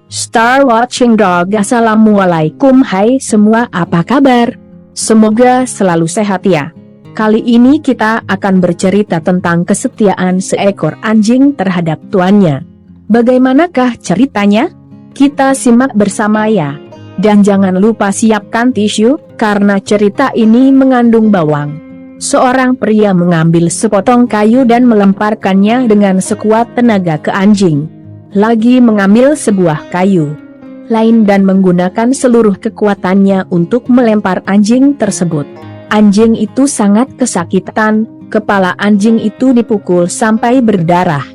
Star Watching Dog. Assalamualaikum, hai semua, apa kabar? Semoga selalu sehat ya. Kali ini kita akan bercerita tentang kesetiaan seekor anjing terhadap tuannya. Bagaimanakah ceritanya? Kita simak bersama ya. Dan jangan lupa siapkan tisu, karena cerita ini mengandung bawang. Seorang pria mengambil sepotong kayu dan melemparkannya dengan sekuat tenaga ke anjing. Lagi mengambil sebuah kayu lain dan menggunakan seluruh kekuatannya untuk melempar anjing tersebut. Anjing itu sangat kesakitan, kepala anjing itu dipukul sampai berdarah.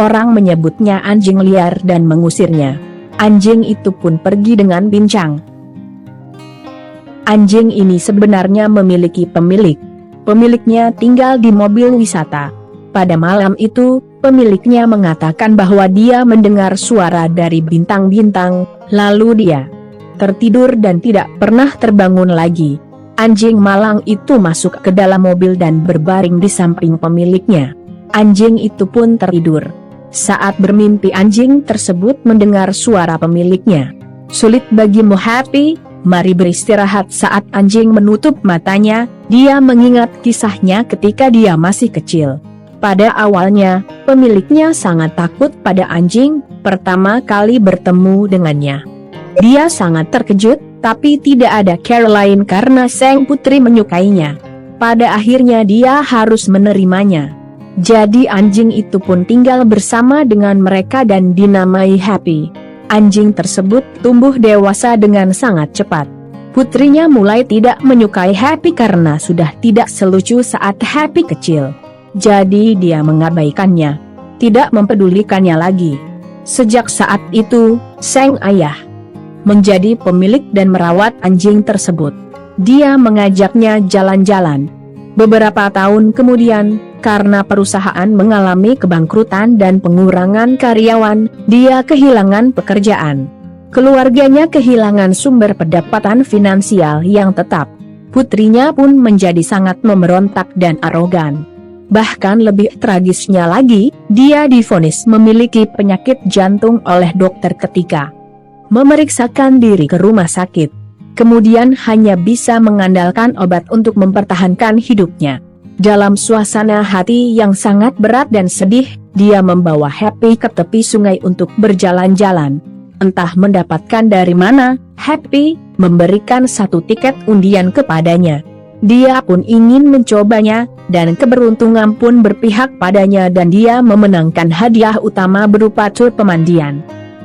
Orang menyebutnya anjing liar dan mengusirnya. Anjing itu pun pergi dengan pincang. Anjing ini sebenarnya memiliki pemilik. Pemiliknya tinggal di mobil wisata. Pada malam itu, pemiliknya mengatakan bahwa dia mendengar suara dari bintang-bintang, lalu dia tertidur dan tidak pernah terbangun lagi. Anjing malang itu masuk ke dalam mobil dan berbaring di samping pemiliknya. Anjing itu pun tertidur. Saat bermimpi anjing tersebut mendengar suara pemiliknya. Sulit bagimu Happy, mari beristirahat. Saat anjing menutup matanya, dia mengingat kisahnya ketika dia masih kecil. Pada awalnya, pemiliknya sangat takut pada anjing pertama kali bertemu dengannya. Dia sangat terkejut, tapi tidak ada Caroline karena sang putri menyukainya. Pada akhirnya dia harus menerimanya. Jadi anjing itu pun tinggal bersama dengan mereka dan dinamai Happy. Anjing tersebut tumbuh dewasa dengan sangat cepat. Putrinya mulai tidak menyukai Happy karena sudah tidak selucu saat Happy kecil. Jadi dia mengabaikannya, tidak mempedulikannya lagi. Sejak saat itu, sang ayah menjadi pemilik dan merawat anjing tersebut. Dia mengajaknya jalan-jalan. Beberapa tahun kemudian, karena perusahaan mengalami kebangkrutan dan pengurangan karyawan, dia kehilangan pekerjaan. Keluarganya kehilangan sumber pendapatan finansial yang tetap. Putrinya pun menjadi sangat memberontak dan arogan. Bahkan lebih tragisnya lagi, dia divonis memiliki penyakit jantung oleh dokter ketika memeriksakan diri ke rumah sakit. Kemudian hanya bisa mengandalkan obat untuk mempertahankan hidupnya. Dalam suasana hati yang sangat berat dan sedih, dia membawa Happy ke tepi sungai untuk berjalan-jalan. Entah mendapatkan dari mana, Happy memberikan satu tiket undian kepadanya. Dia pun ingin mencobanya, dan keberuntungan pun berpihak padanya dan dia memenangkan hadiah utama berupa tur pemandian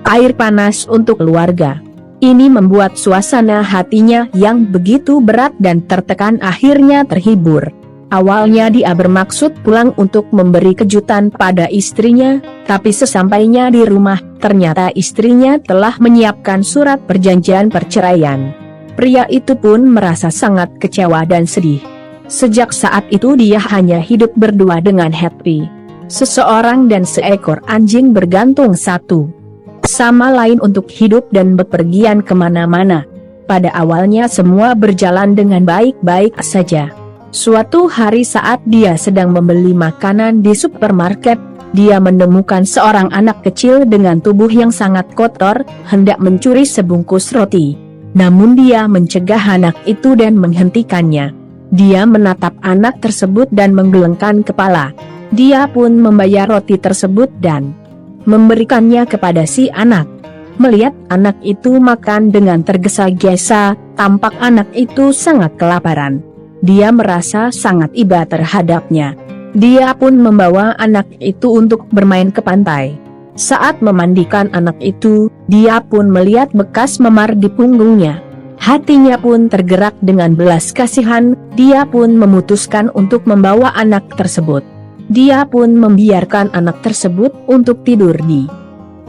air panas untuk keluarga. Ini membuat suasana hatinya yang begitu berat dan tertekan akhirnya terhibur. Awalnya dia bermaksud pulang untuk memberi kejutan pada istrinya, tapi sesampainya di rumah, ternyata istrinya telah menyiapkan surat perjanjian perceraian. Pria itu pun merasa sangat kecewa dan sedih. Sejak saat itu dia hanya hidup berdua dengan Happy. Seseorang dan seekor anjing bergantung satu sama lain untuk hidup dan bepergian kemana-mana. Pada awalnya semua berjalan dengan baik-baik saja. Suatu hari saat dia sedang membeli makanan di supermarket, dia menemukan seorang anak kecil dengan tubuh yang sangat kotor, hendak mencuri sebungkus roti. Namun dia mencegah anak itu dan menghentikannya. Dia menatap anak tersebut dan menggelengkan kepala. Dia pun membayar roti tersebut dan memberikannya kepada si anak. Melihat anak itu makan dengan tergesa-gesa, tampak anak itu sangat kelaparan. Dia merasa sangat iba terhadapnya. Dia pun membawa anak itu untuk bermain ke pantai. Saat memandikan anak itu, dia pun melihat bekas memar di punggungnya. Hatinya pun tergerak dengan belas kasihan, dia pun memutuskan untuk membawa anak tersebut. Dia pun membiarkan anak tersebut untuk tidur di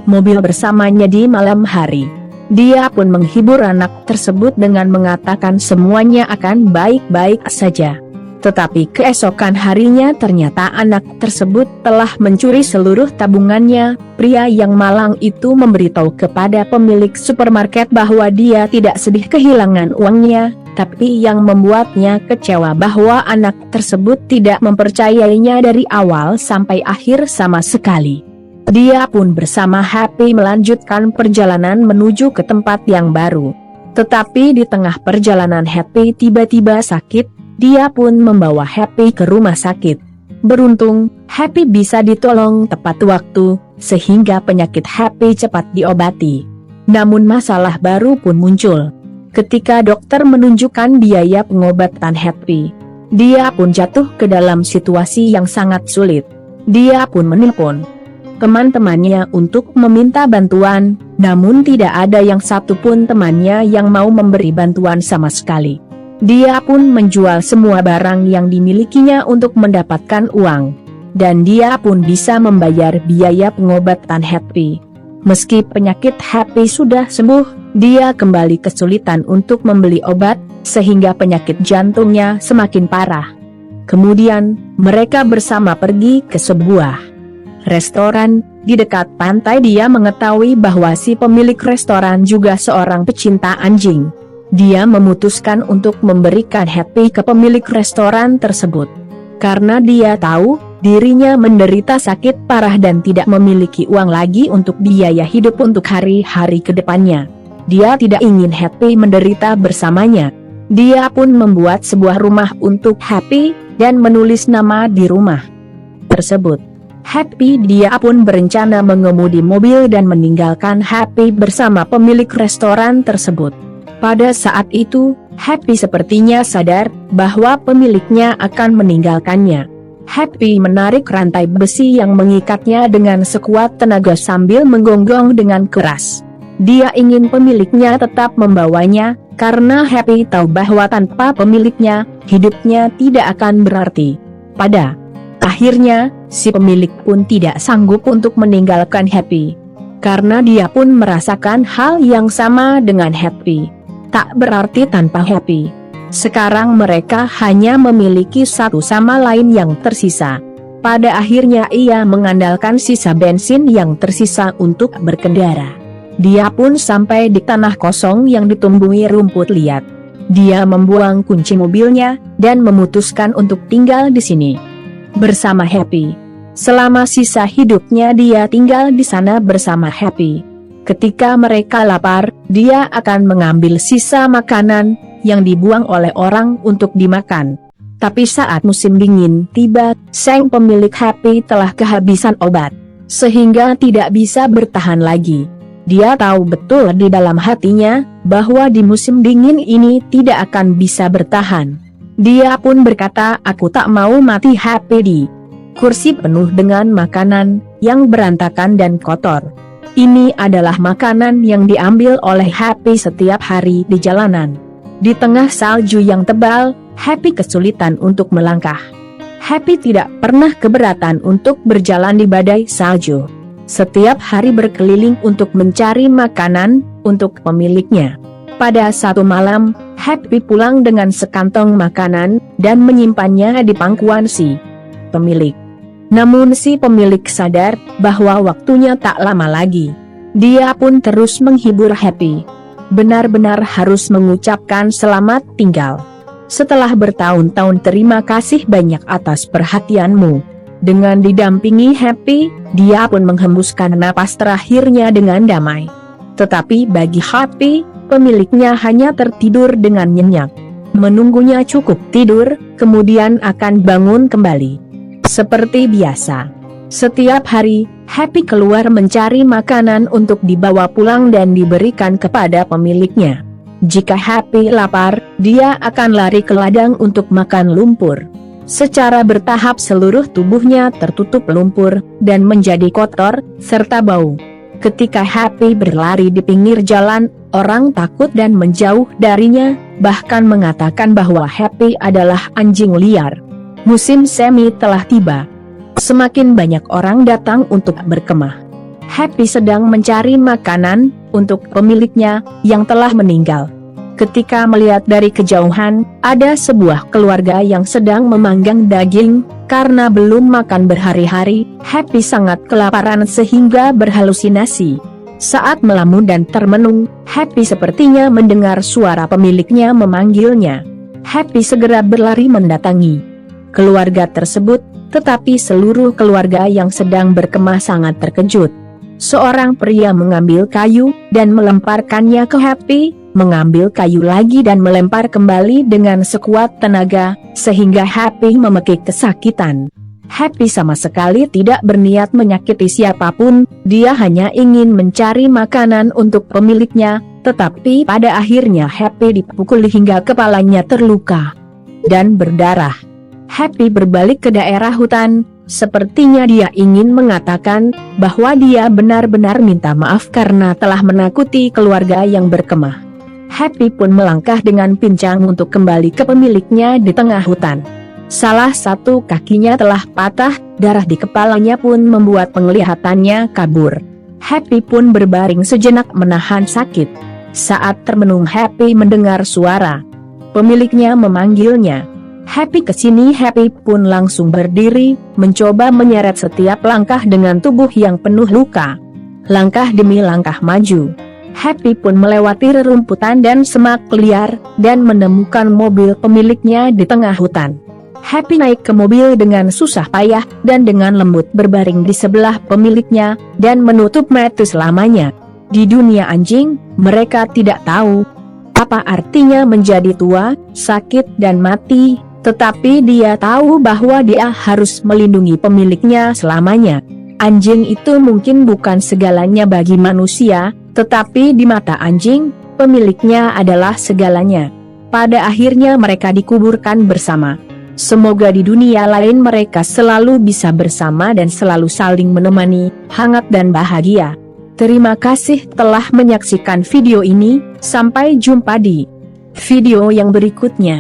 mobil bersamanya di malam hari. Dia pun menghibur anak tersebut dengan mengatakan semuanya akan baik-baik saja. Tetapi keesokan harinya ternyata anak tersebut telah mencuri seluruh tabungannya. Pria yang malang itu memberitahu kepada pemilik supermarket bahwa dia tidak sedih kehilangan uangnya, tapi yang membuatnya kecewa bahwa anak tersebut tidak mempercayainya dari awal sampai akhir sama sekali. Dia pun bersama Happy melanjutkan perjalanan menuju ke tempat yang baru. Tetapi di tengah perjalanan Happy tiba-tiba sakit, dia pun membawa Happy ke rumah sakit. Beruntung, Happy bisa ditolong tepat waktu, sehingga penyakit Happy cepat diobati. Namun masalah baru pun muncul. Ketika dokter menunjukkan biaya pengobatan Happy, dia pun jatuh ke dalam situasi yang sangat sulit. Dia pun menelpon teman-temannya untuk meminta bantuan, namun tidak ada yang satupun temannya yang mau memberi bantuan sama sekali. Dia pun menjual semua barang yang dimilikinya untuk mendapatkan uang, dan dia pun bisa membayar biaya pengobatan Happy. Meski penyakit Happy sudah sembuh, dia kembali kesulitan untuk membeli obat, sehingga penyakit jantungnya semakin parah. Kemudian, mereka bersama pergi ke sebuah restoran di dekat pantai. Dia mengetahui bahwa si pemilik restoran juga seorang pecinta anjing. Dia memutuskan untuk memberikan Happy ke pemilik restoran tersebut. Karena dia tahu dirinya menderita sakit parah dan tidak memiliki uang lagi untuk biaya hidup untuk hari-hari ke depannya. Dia tidak ingin Happy menderita bersamanya. Dia pun membuat sebuah rumah untuk Happy dan menulis nama di rumah tersebut. Happy dia pun berencana mengemudi mobil dan meninggalkan Happy bersama pemilik restoran tersebut. Pada saat itu, Happy sepertinya sadar bahwa pemiliknya akan meninggalkannya. Happy menarik rantai besi yang mengikatnya dengan sekuat tenaga sambil menggonggong dengan keras. Dia ingin pemiliknya tetap membawanya, karena Happy tahu bahwa tanpa pemiliknya, hidupnya tidak akan berarti. Pada akhirnya, si pemilik pun tidak sanggup untuk meninggalkan Happy. Karena dia pun merasakan hal yang sama dengan Happy. Tak berarti tanpa Happy. Sekarang mereka hanya memiliki satu sama lain yang tersisa. Pada akhirnya ia mengandalkan sisa bensin yang tersisa untuk berkendara. Dia pun sampai di tanah kosong yang ditumbuhi rumput liat. Dia membuang kunci mobilnya dan memutuskan untuk tinggal di sini bersama Happy. Selama sisa hidupnya dia tinggal di sana bersama Happy. Ketika mereka lapar, dia akan mengambil sisa makanan yang dibuang oleh orang untuk dimakan. Tapi saat musim dingin tiba, sang pemilik Happy telah kehabisan obat, sehingga tidak bisa bertahan lagi. Dia tahu betul di dalam hatinya bahwa di musim dingin ini tidak akan bisa bertahan. Dia pun berkata, "Aku tak mau mati Happy di kursi penuh dengan makanan yang berantakan dan kotor. Ini adalah makanan yang diambil oleh Happy setiap hari di jalanan." Di tengah salju yang tebal, Happy kesulitan untuk melangkah. Happy tidak pernah keberatan untuk berjalan di badai salju. Setiap hari berkeliling untuk mencari makanan untuk pemiliknya. Pada satu malam, Happy pulang dengan sekantong makanan dan menyimpannya di pangkuan si pemilik. Namun si pemilik sadar bahwa waktunya tak lama lagi. Dia pun terus menghibur Happy. Benar-benar harus mengucapkan selamat tinggal. Setelah bertahun-tahun, terima kasih banyak atas perhatianmu. Dengan didampingi Happy, dia pun menghembuskan napas terakhirnya dengan damai. Tetapi bagi Happy, pemiliknya hanya tertidur dengan nyenyak. Menunggunya cukup tidur, kemudian akan bangun kembali. Seperti biasa, setiap hari, Happy keluar mencari makanan untuk dibawa pulang dan diberikan kepada pemiliknya. Jika Happy lapar, dia akan lari ke ladang untuk makan lumpur. Secara bertahap seluruh tubuhnya tertutup lumpur dan menjadi kotor serta bau. Ketika Happy berlari di pinggir jalan, orang takut dan menjauh darinya, bahkan mengatakan bahwa Happy adalah anjing liar. Musim semi telah tiba. Semakin banyak orang datang untuk berkemah. Happy sedang mencari makanan untuk pemiliknya yang telah meninggal. Ketika melihat dari kejauhan, ada sebuah keluarga yang sedang memanggang daging. Karena belum makan berhari-hari, Happy sangat kelaparan sehingga berhalusinasi. Saat melamun dan termenung, Happy sepertinya mendengar suara pemiliknya memanggilnya. Happy segera berlari mendatangi keluarga tersebut tetapi seluruh keluarga yang sedang berkemah sangat terkejut. Seorang pria mengambil kayu dan melemparkannya ke Happy, mengambil kayu lagi dan melempar kembali dengan sekuat tenaga, sehingga Happy memekik kesakitan. Happy sama sekali tidak berniat menyakiti siapapun, dia hanya ingin mencari makanan untuk pemiliknya, tetapi pada akhirnya Happy dipukuli hingga kepalanya terluka dan berdarah. Happy berbalik ke daerah hutan, sepertinya dia ingin mengatakan bahwa dia benar-benar minta maaf karena telah menakuti keluarga yang berkemah. Happy pun melangkah dengan pincang untuk kembali ke pemiliknya di tengah hutan. Salah satu kakinya telah patah, darah di kepalanya pun membuat penglihatannya kabur. Happy pun berbaring sejenak menahan sakit. Saat termenung Happy mendengar suara pemiliknya memanggilnya. Happy kesini. Happy pun langsung berdiri, mencoba menyeret setiap langkah dengan tubuh yang penuh luka. Langkah demi langkah maju. Happy pun melewati rerumputan dan semak liar, dan menemukan mobil pemiliknya di tengah hutan. Happy naik ke mobil dengan susah payah, dan dengan lembut berbaring di sebelah pemiliknya, dan menutup mata selamanya. Di dunia anjing, mereka tidak tahu apa artinya menjadi tua, sakit dan mati, tetapi dia tahu bahwa dia harus melindungi pemiliknya selamanya. Anjing itu mungkin bukan segalanya bagi manusia, tetapi di mata anjing, pemiliknya adalah segalanya. Pada akhirnya mereka dikuburkan bersama. Semoga di dunia lain mereka selalu bisa bersama dan selalu saling menemani, hangat dan bahagia. Terima kasih telah menyaksikan video ini, sampai jumpa di video yang berikutnya.